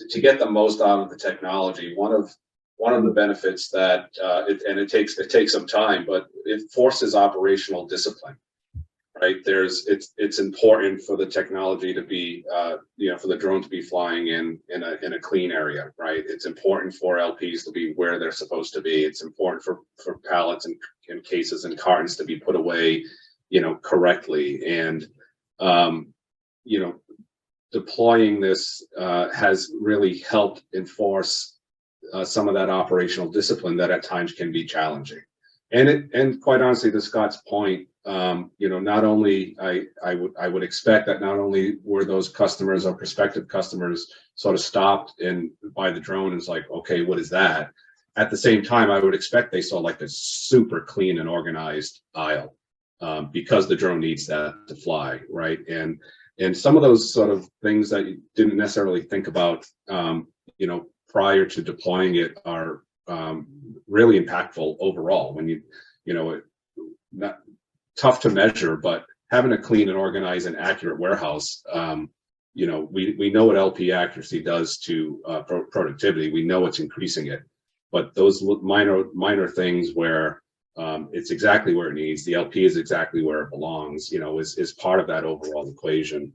to get the most out of the technology, one of the benefits that it takes some time, but it forces operational discipline. Right, it's important for the technology to be for the drone to be flying in a clean area. Right, it's important for LPs to be where they're supposed to be. It's important for pallets and cases and cartons to be put away correctly. And deploying this has really helped enforce some of that operational discipline that at times can be challenging. And quite honestly, to Scott's point, not only I would expect that not only were those customers or prospective customers sort of stopped and by the drone and it's like, okay, what is that? At the same time, I would expect they saw like a super clean and organized aisle because the drone needs that to fly, right? And some of those sort of things that you didn't necessarily think about, prior to deploying it are really impactful overall. When not tough to measure, but having a clean and organized and accurate warehouse, we know what LP accuracy does to productivity. We know it's increasing it, but those minor things where it's exactly where it needs, the LP is exactly where it belongs, is part of that overall equation.